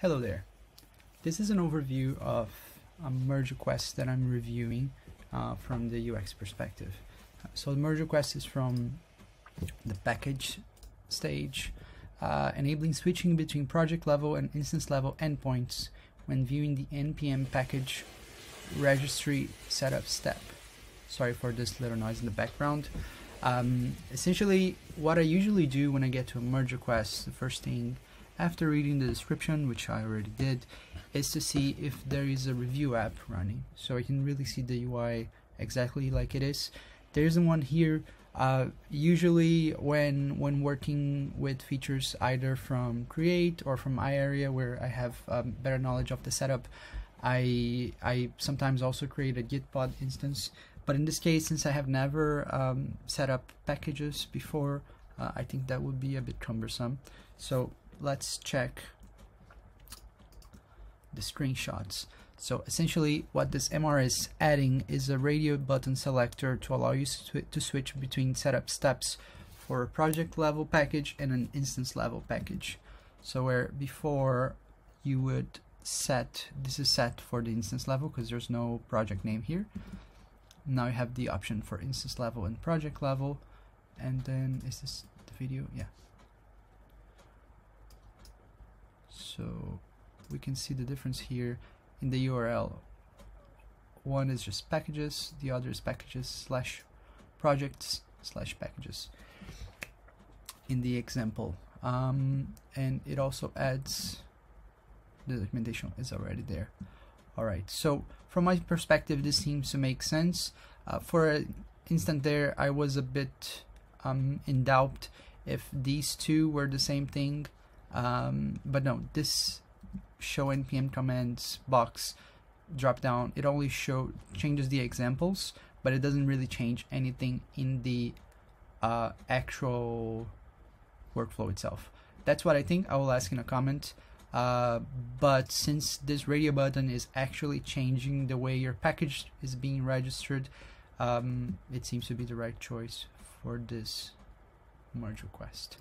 Hello there. This is an overview of a merge request that I'm reviewing from the UX perspective. So the merge request is from the package stage, enabling switching between project level and instance level endpoints when viewing the npm package registry setup step. Sorry for this little noise in the background. Essentially, what I usually do when I get to a merge request, the first thing after reading the description, which I already did, is to see if there is a review app running, so I can really see the UI exactly like it is. There isn't one here. Usually when working with features either from Create or from iArea, where I have better knowledge of the setup, I sometimes also create a Gitpod instance. But in this case, since I have never set up packages before, I think that would be a bit cumbersome. So let's check the screenshots. So essentially what this MR is adding is a radio button selector to allow you to switch between setup steps for a project level package and an instance level package. So where before you would set, this is set for the instance level because there's no project name here. Now you have the option for instance level and project level. And then, is this the video? Yeah. So we can see the difference here in the URL. One is just packages, the other is packages / projects / packages in the example. And it also adds, the documentation is already there. Alright, so from my perspective, this seems to make sense. For an instant there, I was a bit in doubt if these two were the same thing. But no, this show npm commands box drop down, it only changes the examples, but it doesn't really change anything in the actual workflow itself. That's what I think. I will ask in a comment. But since this radio button is actually changing the way your package is being registered, it seems to be the right choice for this merge request.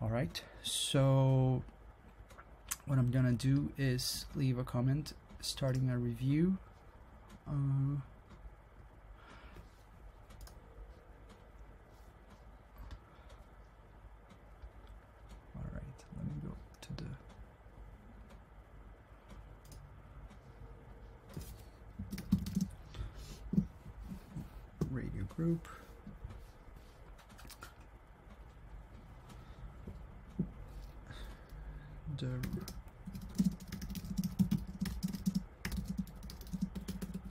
Alright, so what I'm gonna do is leave a comment starting a review. Alright, let me go to the radio group.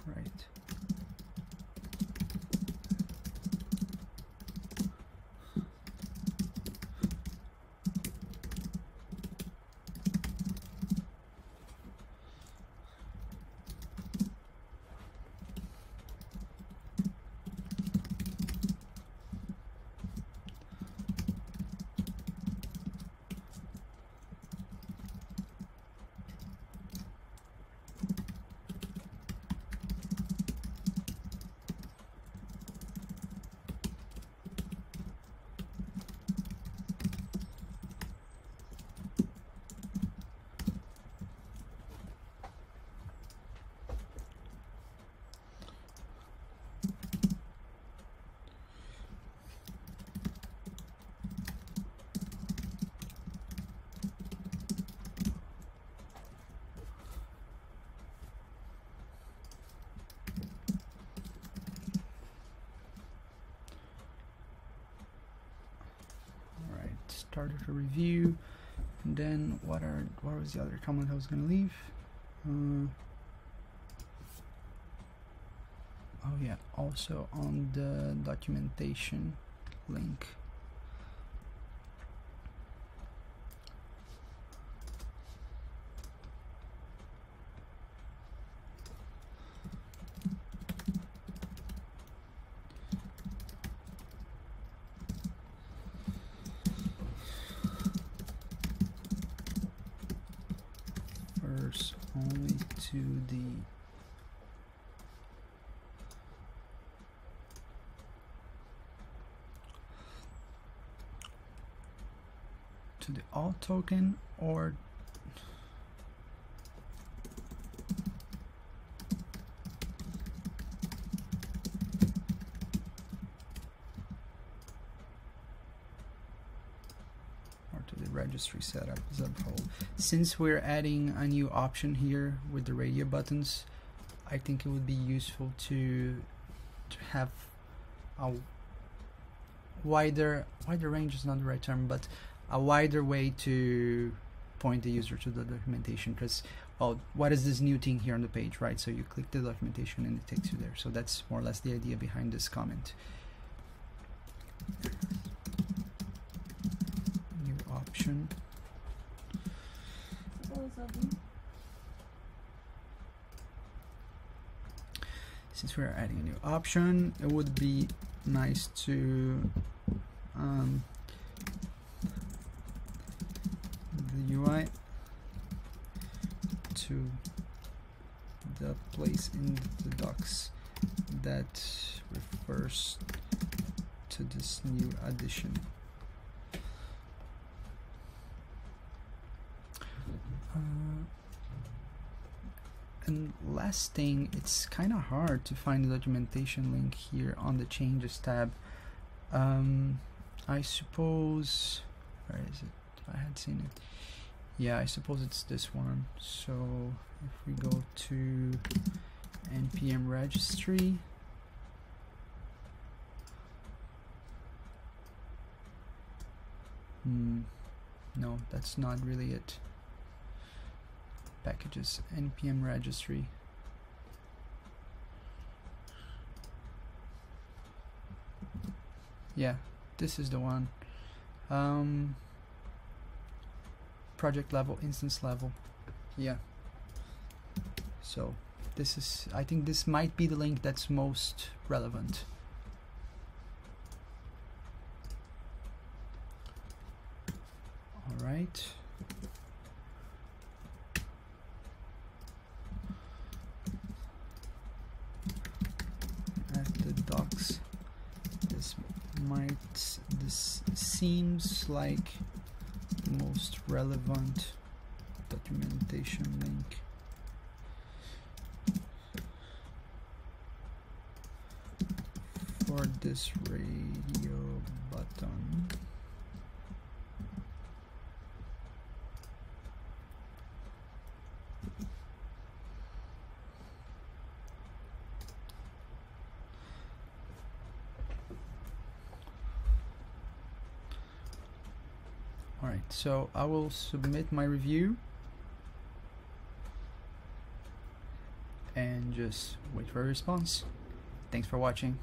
Right. Started a review, and then what was the other comment I was going to leave? Oh yeah, also on the documentation link. Only to the to the alt token or to the registry setup as a whole. Since we're adding a new option here with the radio buttons, I think it would be useful to have a wider range is not the right term, but a wider way to point the user to the documentation, because, well, what is this new thing here on the page, right? So you click the documentation and it takes you there. So that's more or less the idea behind this comment. New option. Since we're adding a new option, it would be nice to the UI to the place in the docs that refers to this new addition. And last thing, it's kind of hard to find the documentation link here on the changes tab. I suppose, where is it? I had seen it. Yeah, I suppose it's this one. So if we go to npm registry, no, that's not really it. Packages, npm registry. Yeah, this is the one. Project level, instance level. Yeah. So this is, I think this might be the link that's most relevant. All right. At the docs, this seems like the most relevant documentation link. For this radio button. Alright, so I will submit my review and just wait for a response. Thanks for watching.